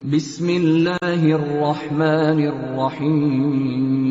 بسم الله الرحمن الرحيم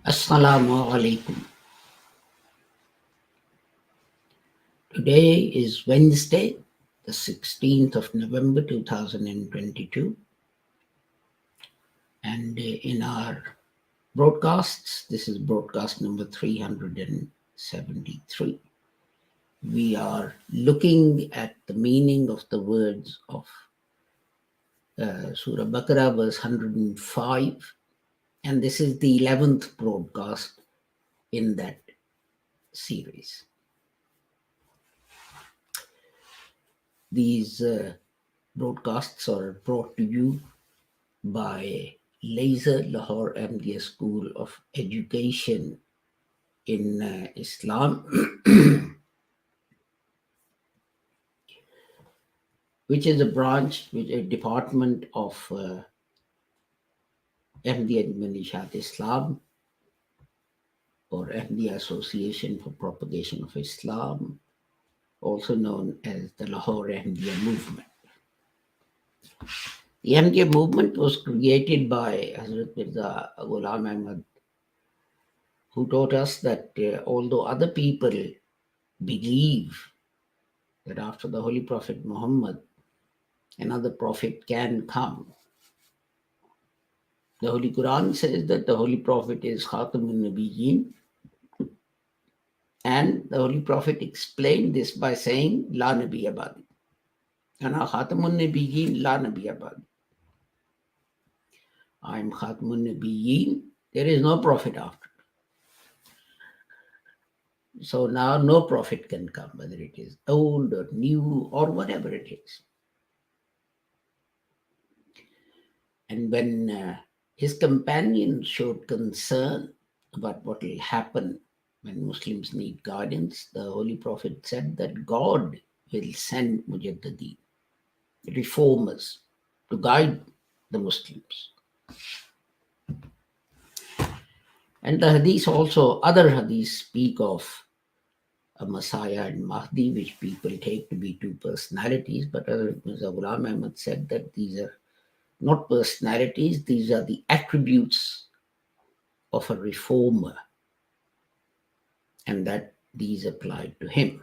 Assalamu alaikum. Today is Wednesday, the 16th of November 2022, and in our broadcasts, this is broadcast number 373. We are looking at the meaning of the words of Surah Baqarah, verse 105, and this is the 11th broadcast in that series. These broadcasts are brought to you by Laser Lahore Ahmadiyya School of Education in Islam, which is a branch, a department of Ahmadiyya Manishat Islam, or Ahmadiyya Association for Propagation of Islam, also known as the Lahore Ahmadiyya Movement. The Ahmadiyya movement was created by Hazrat Mirza Ghulam Ahmad, who taught us that although other people believe that after the Holy Prophet Muhammad, another prophet can come, the Holy Quran says that the Holy Prophet is Khatamun Nabiyyin, and the Holy Prophet explained this by saying, La Nabi Abadi. Ana Khatamun Nabiyyin, La Nabi Abadi. I am Khatamun Nabiyyin, there is no prophet after. So now no prophet can come, whether it is old or new or whatever it is. And when his companions showed concern about what will happen when Muslims need guidance, the Holy Prophet said that God will send Mujaddideen, reformers, to guide the Muslims. And the hadith also, other hadiths speak of a Messiah and Mahdi, which people take to be two personalities, but Mirza Ghulam Ahmad said that these are not personalities, these are the attributes of a reformer, and that these applied to him.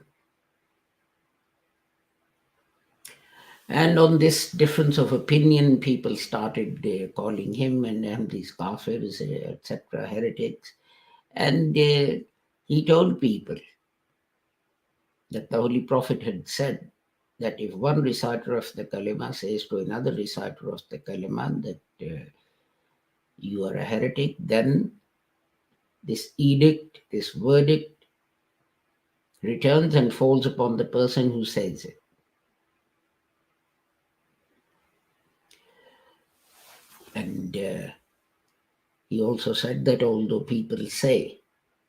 And on this difference of opinion, people started calling him and these kafirs, etc., heretics. And he told people that the Holy Prophet had said that if one reciter of the kalima says to another reciter of the kalima that you are a heretic, then this edict, this verdict returns and falls upon the person who says it. And he also said that although people say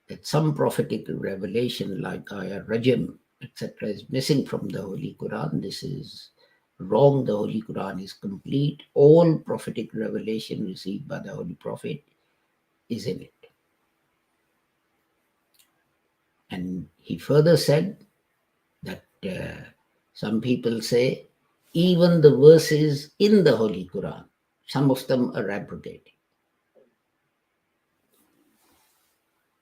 that some prophetic revelation like Ayah Rajam, etc., is missing from the Holy Quran, this is wrong. The Holy Quran is complete. All prophetic revelation received by the Holy Prophet is in it. And he further said that some people say even the verses in the Holy Quran, some of them are abrogated.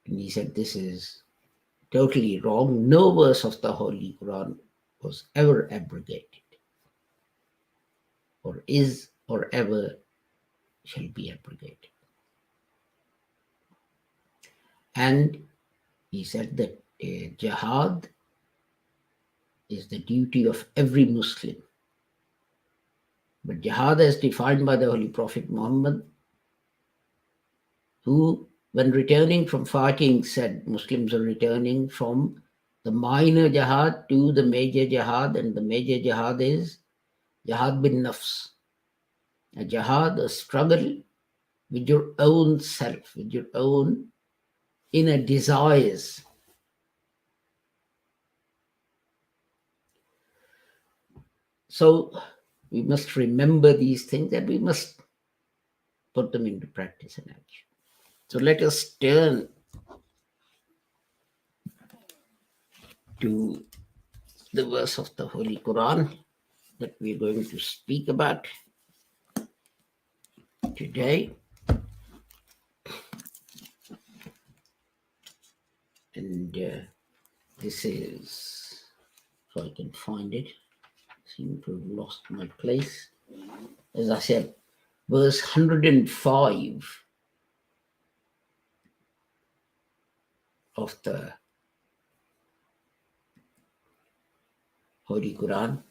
And he said this is totally wrong. No verse of the Holy Quran was ever abrogated, or is, or ever shall be abrogated. And he said that jihad is the duty of every Muslim. But jihad, as defined by the Holy Prophet Muhammad, who, when returning from fighting, said Muslims are returning from the minor jihad to the major jihad, and the major jihad is jihad bin nafs, a jihad, a struggle with your own self, with your own inner desires. So we must remember these things and we must put them into practice and action. So let us turn to the verse of the Holy Quran that we're going to speak about today. And this is, if I can find it, I seem to have lost my place. As I said, verse 105 of the Holy Quran,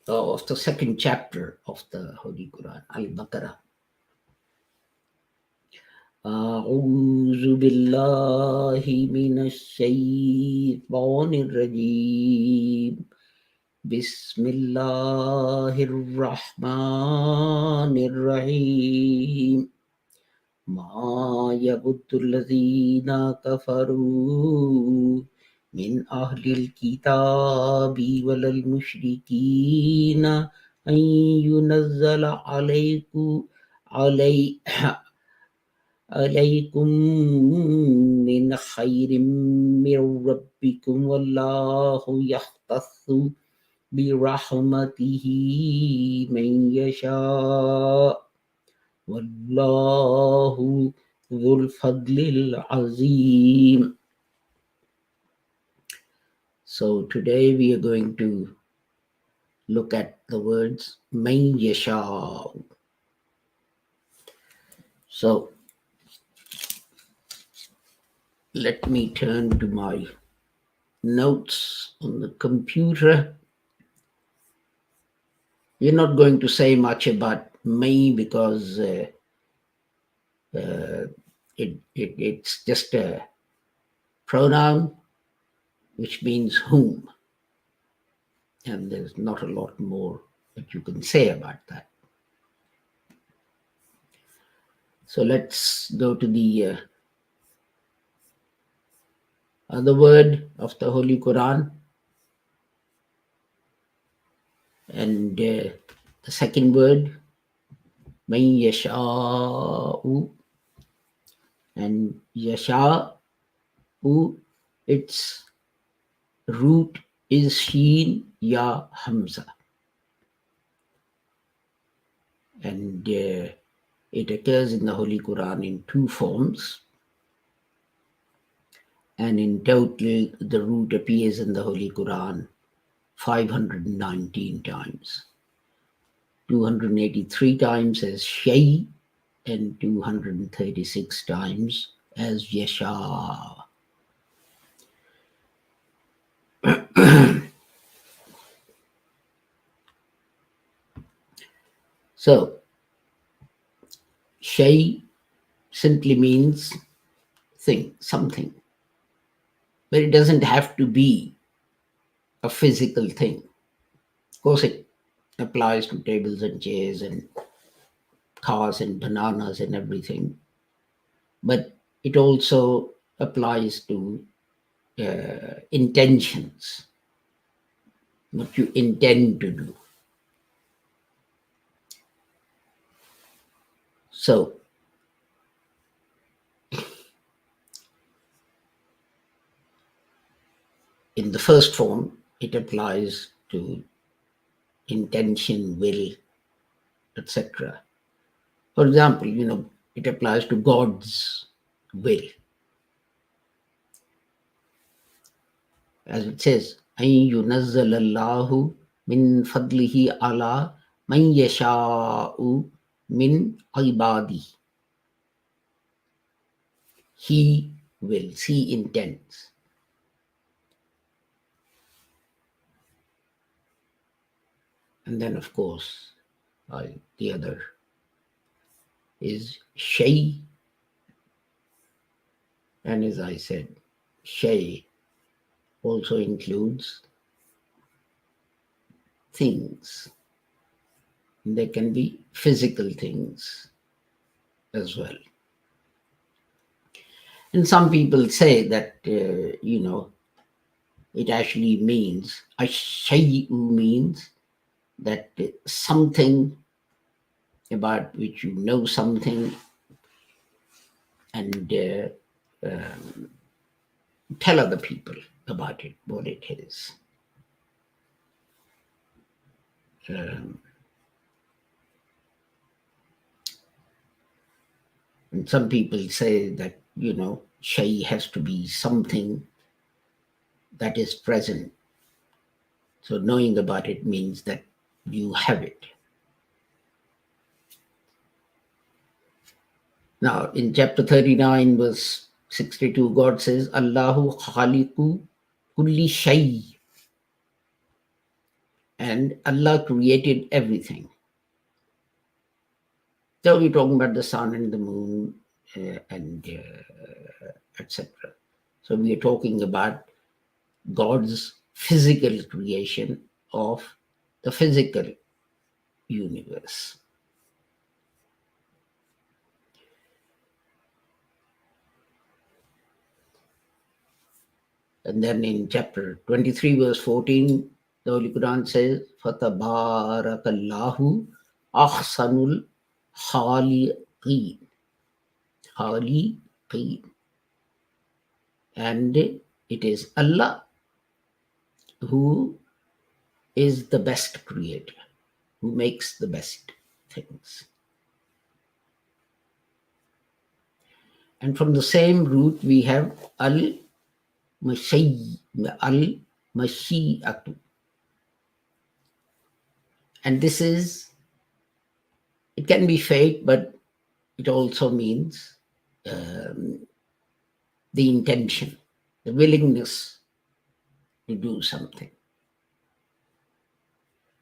of the second chapter of the Holy Quran, Al-Baqarah. أعوذ بالله من الشيطان الرجيم بسم الله الرحمن الرحيم ما يود الذين كفروا من أهل الكتاب ولا المشركين أن ينزل عليكم من خير من ربكم والله يختص برحمته من يشاء والله ذو الفضل العظيم. So today we are going to look at the words من يشاء. So let me turn to my notes on the computer. We're not going to say much about me because it's just a pronoun which means whom, and there's not a lot more that you can say about that. So let's go to the other word of the Holy Quran, and the second word, man yasha'u, and yasha'u, its root is sheen ya hamza, and it occurs in the Holy Quran in two forms, and in total the root appears in the Holy Quran 519 times, 283 times as shay and 236 times as yasha. So shay simply means thing, something, but it doesn't have to be a physical thing. Of course, it applies to tables and chairs and cars and bananas and everything, but it also applies to intentions, what you intend to do. So in the first form, it applies to intention, will, etc. For example, it applies to God's will. As it says, أَن يُنَزَّلَ اللَّهُ مِن فَضْلِهِ عَلَى مَن يَشَاءُ مِن عِبَادِهِ. He wills, he intends. And then, of course, the other is Shay. And as I said, Shay also includes things. They can be physical things as well. And some people say that, it actually means, Ashay'u means that something about which you know something and tell other people about it, what it is. And some people say that, Shay has to be something that is present. So knowing about it means that you have it. Now, in chapter 39, verse 62, God says, Allahu khaliqu kulli shay. And Allah created everything. So we're talking about the sun and the moon and etc. So we are talking about God's physical creation of the physical universe. And then in chapter 23, verse 14, the Holy Quran says, Fatabarakallahu ahsanul khaliqeen. Khaliqeen. And it is Allah who is the best creator, who makes the best things. And from the same root, we have al-mashi'atu. And this is, it can be fate, but it also means the intention, the willingness to do something.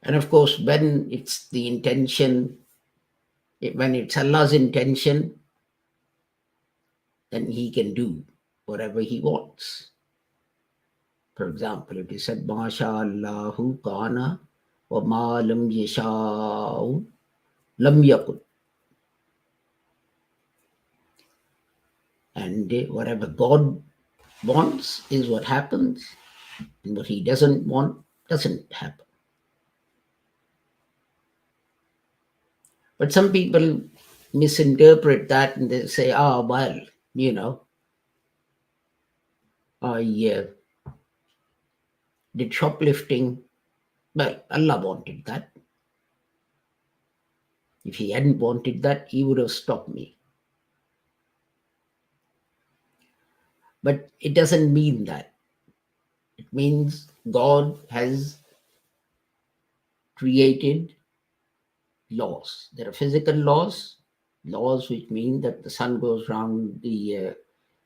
And of course, when it's the intention, when it's Allah's intention, then He can do whatever He wants. For example, it is said, Masha Allahu kana wa ma lam yasha'u lam yakun. And whatever God wants is what happens, and what He doesn't want doesn't happen. But some people misinterpret that and they say, well, I did shoplifting. Well, Allah wanted that. If He hadn't wanted that, He would have stopped me. But it doesn't mean that. It means God has created laws. There are physical laws which mean that the sun goes round the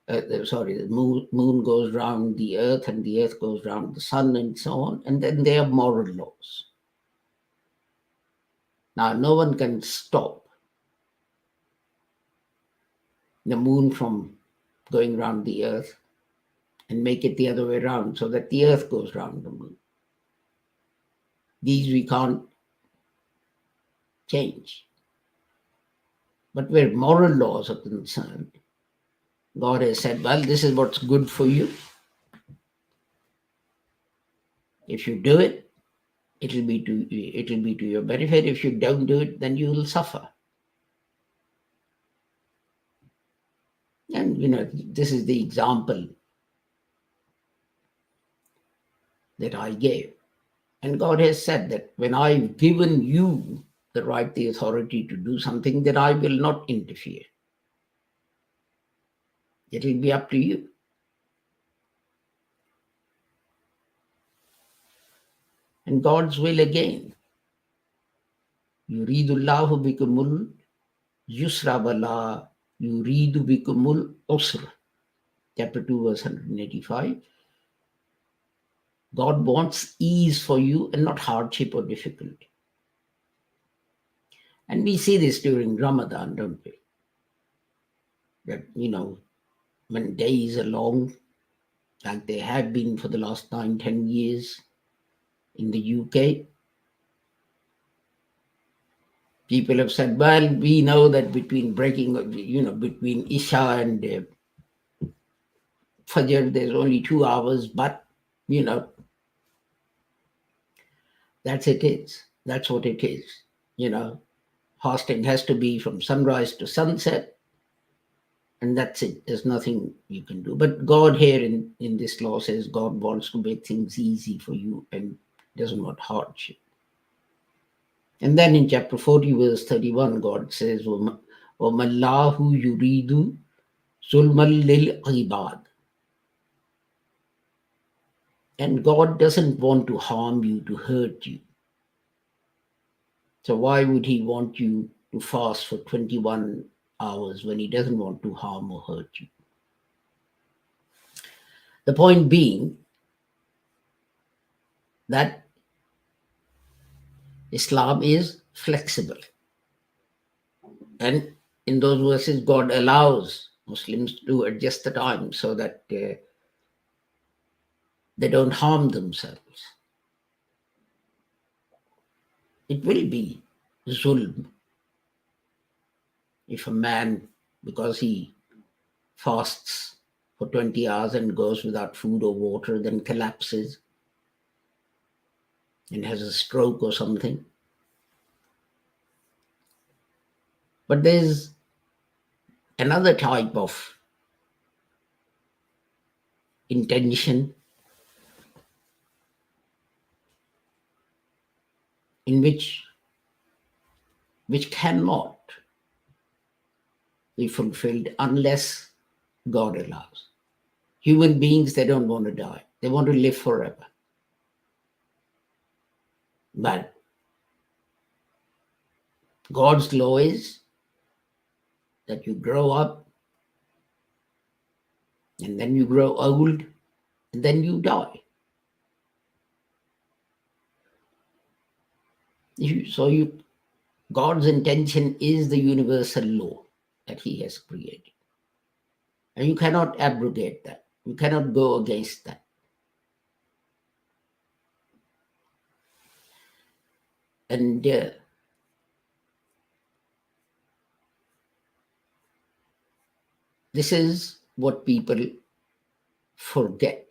moon goes round the earth and the earth goes round the sun and so on. And then there are moral laws. Now, no one can stop the moon from going round the earth and make it the other way around so that the earth goes round the moon. These we can't change. But where moral laws are concerned, God has said, well, this is what's good for you. If you do it, it'll be to your benefit. If you don't do it, then you will suffer. And this is the example that I gave. And God has said that when I've given you the right, the authority to do something, that I will not interfere. It will be up to you. And God's will again. Yuridullahu bikumul yusra wala yuridu bikumul usra. chapter 2, verse 185. God wants ease for you and not hardship or difficulty. And we see this during Ramadan, don't we? That, when days are long, like they have been for the last 9, 10 years in the UK, people have said, well, we know that between between Isha and Fajr, there's only 2 hours, but, that's it is. That's what it is. Fasting has to be from sunrise to sunset, and that's it. There's nothing you can do. But God here in this law says God wants to make things easy for you and doesn't want hardship. And then in chapter 40, verse 31, God says, وَمَلَّهُ يُرِيدُ ظُلْمًا لِلْعِبَادِ. And God doesn't want to harm you, to hurt you. So why would he want you to fast for 21 hours when he doesn't want to harm or hurt you? The point being that Islam is flexible. And in those verses, God allows Muslims to adjust the time so that they don't harm themselves. It will be zulm if a man, because he fasts for 20 hours and goes without food or water, then collapses and has a stroke or something. But there's another type of intention in which cannot be fulfilled unless God allows. Human beings, they don't want to die. They want to live forever. But God's law is that you grow up and then you grow old and then you die. God's intention is the universal law that he has created. And you cannot abrogate that. You cannot go against that. And this is what people forget.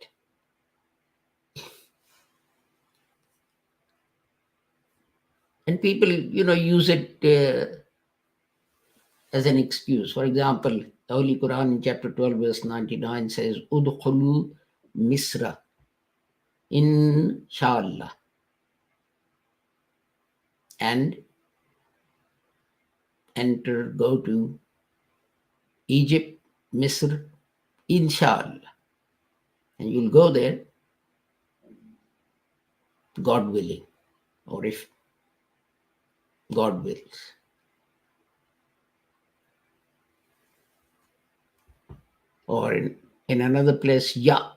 And people, use it as an excuse. For example, the Holy Quran in chapter 12, verse 99 says, Udkhulu Misra, inshallah. And go to Egypt, Misr, inshallah. And you'll go there, God willing, or if God wills. Or in another place, Ya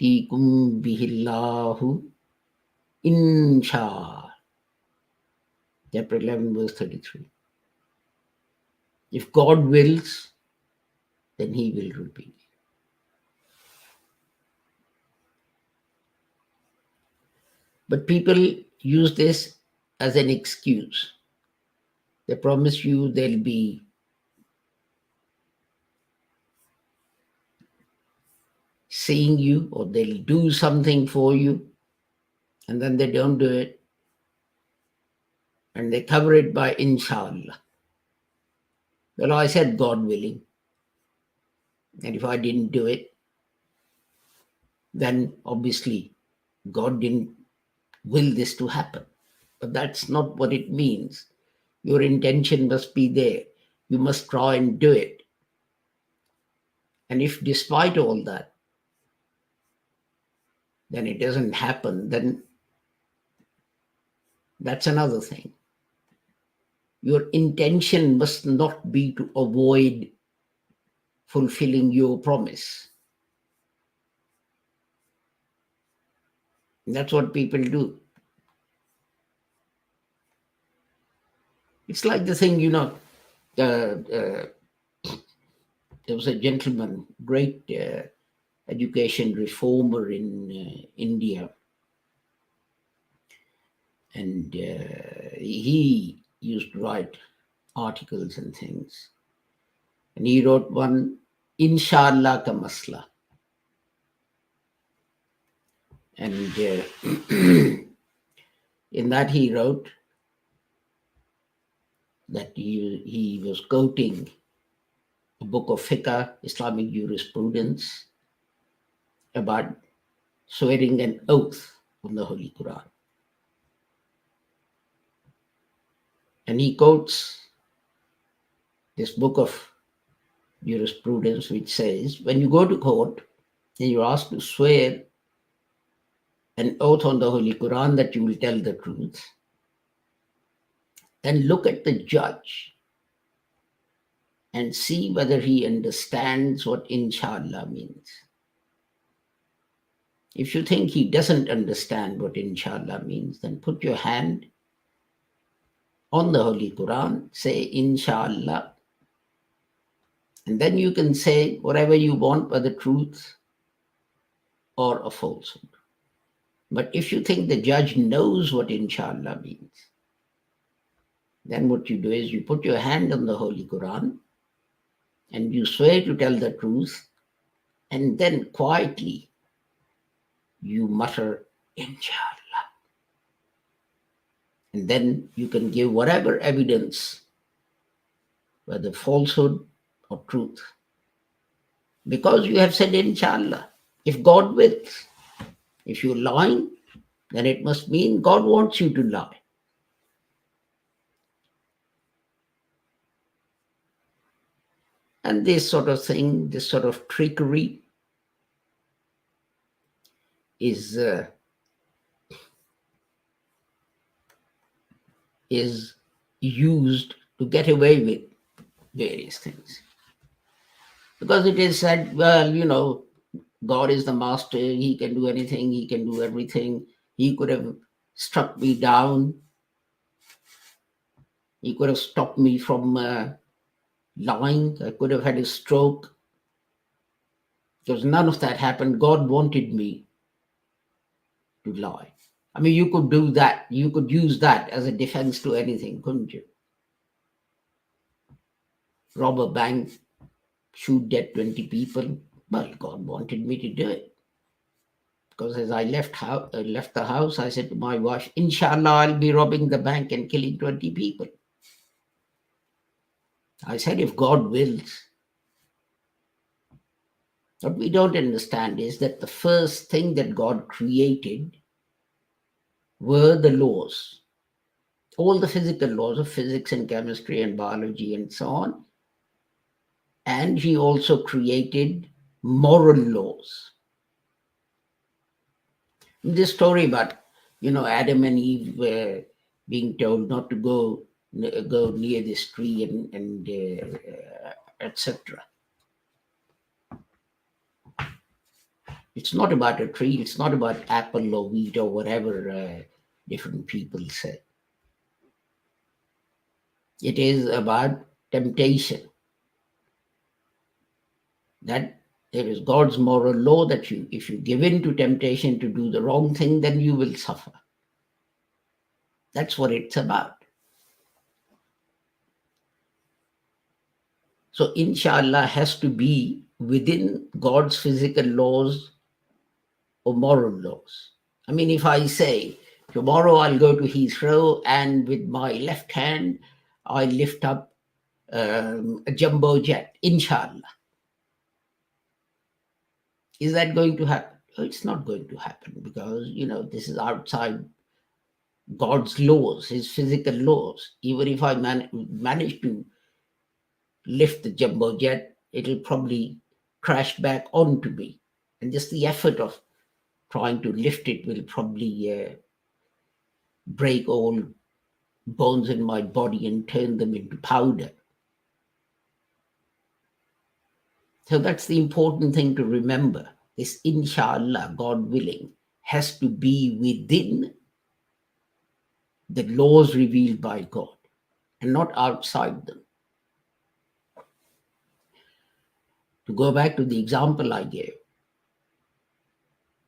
tikum bihillahu insha. Chapter 11, verse 33. If God wills, then he will reveal. But people use this as an excuse. They promise you they'll be seeing you, or they'll do something for you, and then they don't do it. And they cover it by inshallah. Well, I said God willing. And if I didn't do it, then obviously God didn't will this to happen. But that's not what it means. Your intention must be there. You must try and do it. And if despite all that, then it doesn't happen, then that's another thing. Your intention must not be to avoid fulfilling your promise. And that's what people do. It's like the thing, there was a gentleman, great education reformer in India, and he used to write articles and things. And he wrote one, Inshallah ka masla. And in that he wrote that he was quoting a book of fiqh, Islamic jurisprudence, about swearing an oath on the Holy Quran. And he quotes this book of jurisprudence, which says, when you go to court and you're asked to swear an oath on the Holy Quran that you will tell the truth, then look at the judge and see whether he understands what inshallah means. If you think he doesn't understand what inshallah means, then put your hand on the Holy Quran, say inshallah, and then you can say whatever you want, whether truth or a falsehood. But if you think the judge knows what inshallah means, then what you do is you put your hand on the Holy Quran and you swear to tell the truth, and then quietly you mutter inshallah. And then you can give whatever evidence, whether falsehood or truth, because you have said inshallah. If God wills, if you're lying, then it must mean God wants you to lie. And this sort of thing, this sort of trickery is used to get away with various things. Because it is said, well, God is the master, he can do anything, he can do everything. He could have struck me down. He could have stopped me from lying. I could have had a stroke. Because none of that happened. God wanted me to lie. I mean, you could do that. You could use that as a defense to anything, couldn't you? Rob a bank, shoot dead 20 people. Well, God wanted me to do it. Because as I left the house, I said to my wife, Inshallah, I'll be robbing the bank and killing 20 people. I said, if God wills. What we don't understand is that the first thing that God created were the laws, all the physical laws of physics and chemistry and biology and so on. And he also created moral laws. This story about, Adam and Eve were being told not to go near this tree and etc. It's not about a tree. It's not about apple or wheat or whatever different people say. It is about temptation. That there is God's moral law that if you give in to temptation to do the wrong thing, then you will suffer. That's what it's about. So inshallah has to be within God's physical laws or moral laws. I mean, if I say, tomorrow I'll go to Heathrow and with my left hand, I lift up a jumbo jet, inshallah. Is that going to happen? No, it's not going to happen because, this is outside God's laws, his physical laws. Even if I manage to lift the jumbo jet, it'll probably crash back onto me. And just the effort of trying to lift it will probably break all bones in my body and turn them into powder. So that's the important thing to remember. This inshallah, God willing, has to be within the laws revealed by God and not outside them. To go back to the example I gave,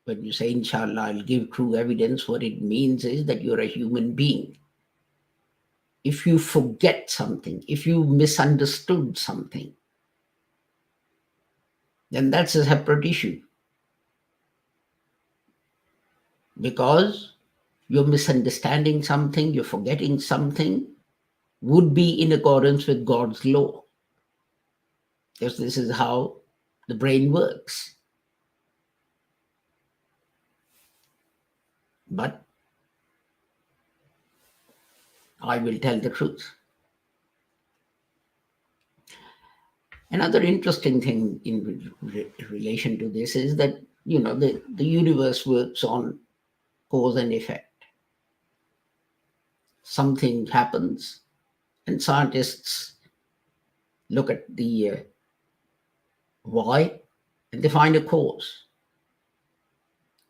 when you say inshallah, I'll give true evidence, what it means is that you're a human being. If you forget something, if you misunderstood something, then that's a separate issue. Because you're misunderstanding something, you're forgetting something, would be in accordance with God's law. Because this is how the brain works. But I will tell the truth. Another interesting thing in relation to this is that, the universe works on cause and effect. Something happens, and scientists look at the why, and they find a cause.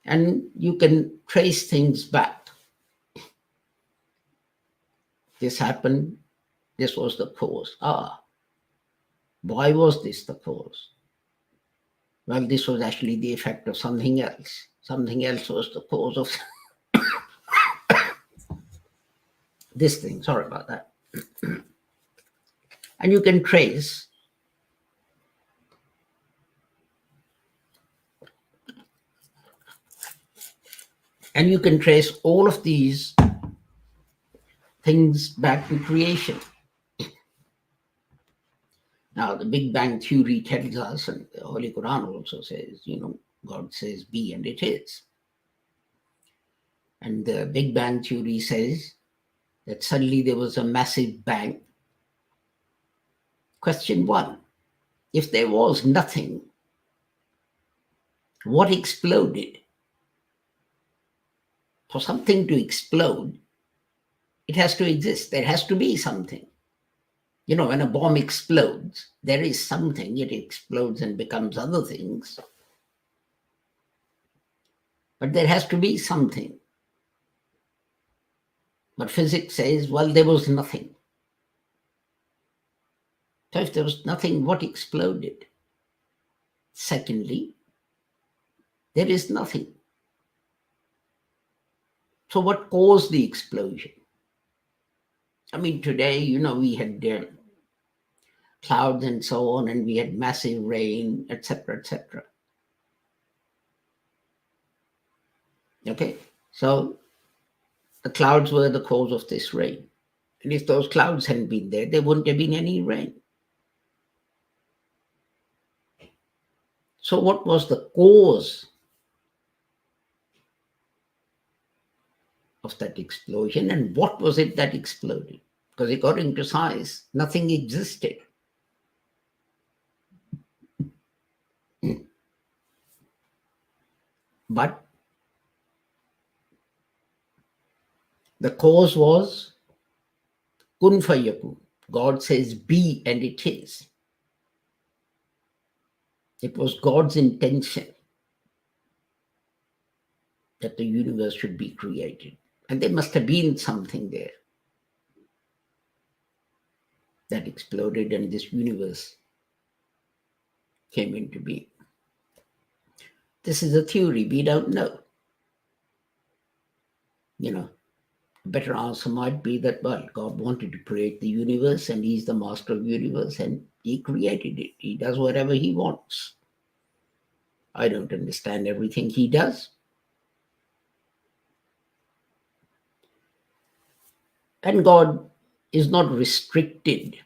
And you can trace things back. This happened, this was the cause. Why was this the cause? Well, this was actually the effect of something else. Something else was the cause of this thing. Sorry about that. And you can trace all of these things back to creation. Now, the Big Bang Theory tells us, and the Holy Quran also says, God says be, and it is. And the Big Bang Theory says that suddenly there was a massive bang. Question 1, if there was nothing, what exploded? For something to explode, it has to exist. There has to be something. When a bomb explodes, there is something. It explodes and becomes other things. But there has to be something. But physics says, well, there was nothing. So if there was nothing, what exploded? Secondly, there is nothing. So what caused the explosion? I mean, today, we had clouds and so on, and we had massive rain, etc., etc. Okay, so the clouds were the cause of this rain. And if those clouds hadn't been there wouldn't have been any rain. So what was the cause of that explosion, and what was it that exploded? Because according to science, nothing existed. But the cause was kun fayakun. God says be, and it is. It was God's intention that the universe should be created. And there must have been something there that exploded, and this universe came into being. This is a theory. We don't know. A better answer might be that, well, God wanted to create the universe, and he's the master of the universe, and he created it. He does whatever he wants. I don't understand everything he does. And God is not restricted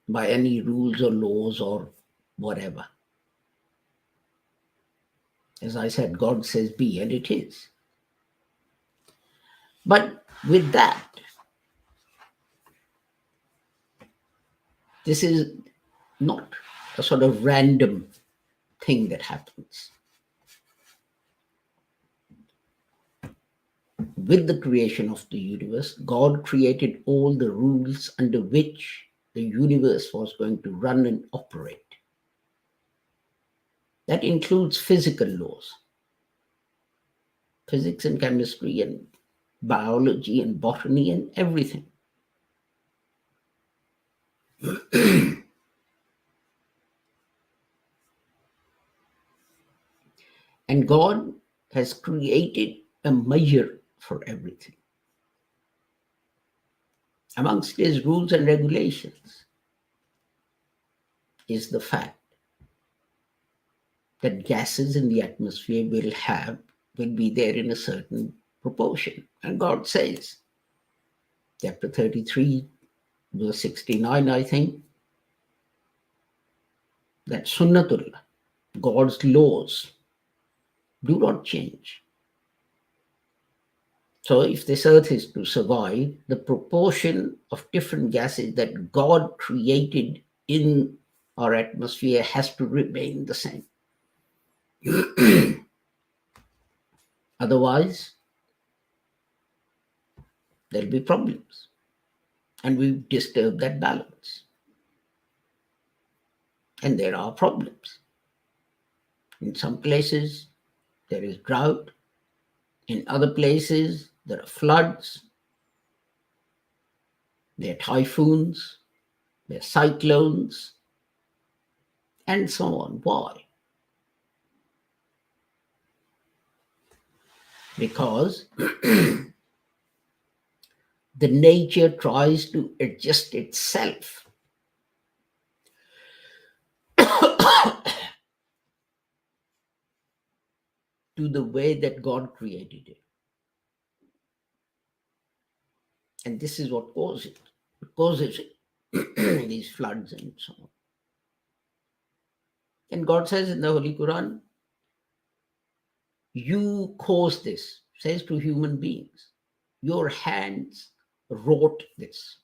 by any rules or laws or whatever. As I said, God says be, and it is. But with that, this is not a sort of random thing that happens. With the creation of the universe, God created all the rules under which the universe was going to run and operate. That includes physical laws, physics and chemistry and biology and botany and everything. And God has created a measure for everything. Amongst his rules and regulations is the fact that gases in the atmosphere will be there in a certain proportion. And God says, chapter 33, verse 69, I think, that Sunnatullah, God's laws, do not change. So if this earth is to survive, the proportion of different gases that God created in our atmosphere has to remain the same. Otherwise, there'll be problems. And we've disturbed that balance. And there are problems. In some places, there is drought. In other places, there are floods. There are typhoons. There are cyclones. And so on. Why? Because the nature tries to adjust itself to the way that God created it. And this is what causes it. It causes these floods and so on. And God says in the Holy Quran, you caused this, says to human beings. Your hands wrote this.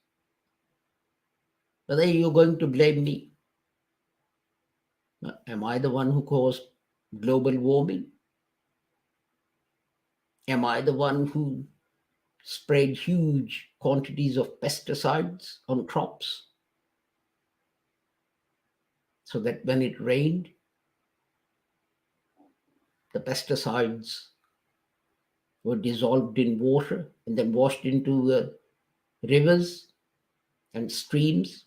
Whether you're going to blame me. Am I the one who caused global warming? Am I the one who sprayed huge quantities of pesticides on crops so that when it rained, the pesticides were dissolved in water and then washed into rivers and streams,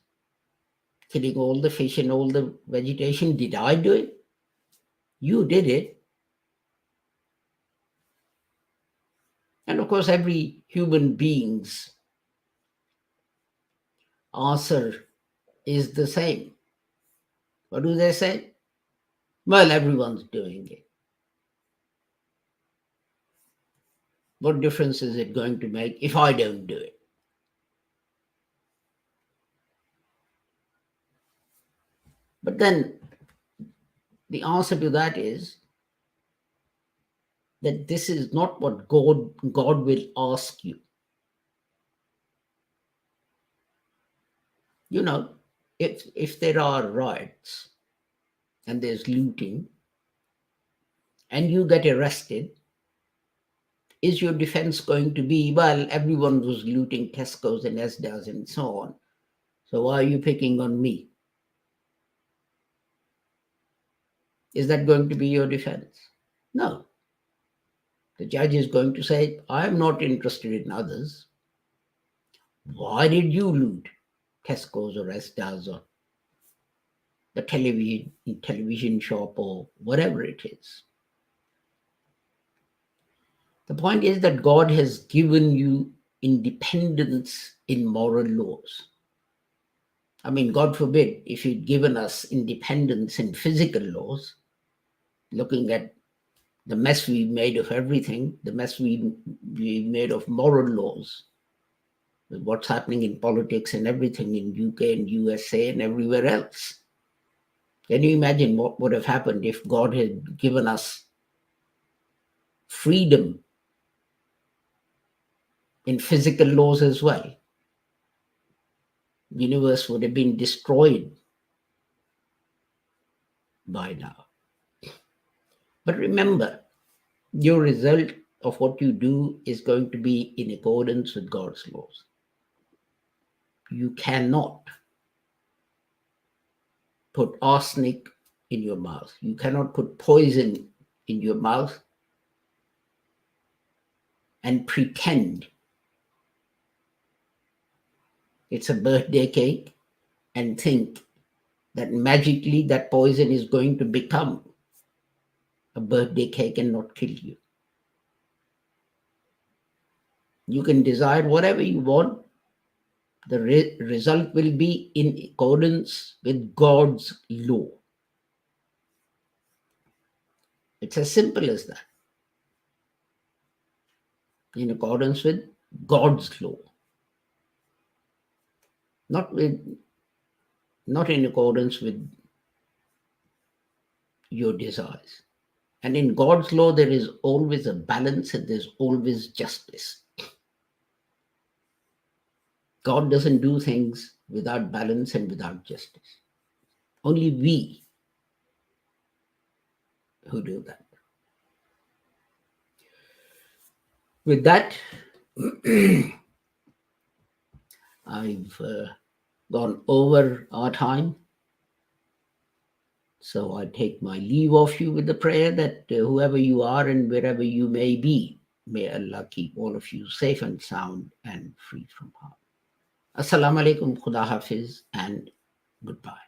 killing all the fish and all the vegetation? Did I do it? You did it. And of course, every human being's answer is the same. What do they say? Well, everyone's doing it. What difference is it going to make if I don't do it? But then the answer to that is that this is not what God will ask you. You know, if there are riots and there's looting and you get arrested, is your defense going to be, well, everyone was looting Tesco's and Asda's and so on, so why are you picking on me? Is that going to be your defense? No. The judge is going to say, I'm not interested in others. Why did you loot Tesco's or Asda's or the television shop or whatever it is? The point is that God has given you independence in moral laws. I mean, God forbid, if He'd given us independence in physical laws, looking at the mess we made of everything, the mess we made of moral laws, with what's happening in politics and everything in UK and USA and everywhere else. Can you imagine what would have happened if God had given us freedom in physical laws as well? The universe would have been destroyed by now. But remember, your result of what you do is going to be in accordance with God's laws. You cannot put arsenic in your mouth. You cannot put poison in your mouth and pretend it's a birthday cake and think that magically that poison is going to become a birthday cake and not kill you. You can desire whatever you want. The result will be in accordance with God's law. It's as simple as that. In accordance with God's law. Not in accordance with your desires. And in God's law, there is always a balance and there's always justice. God doesn't do things without balance and without justice. Only we who do that. With that, I've gone over our time. So I take my leave of you with the prayer that whoever you are and wherever you may be, may Allah keep all of you safe and sound and free from harm. Assalamu alaikum, Khuda Hafiz, and goodbye.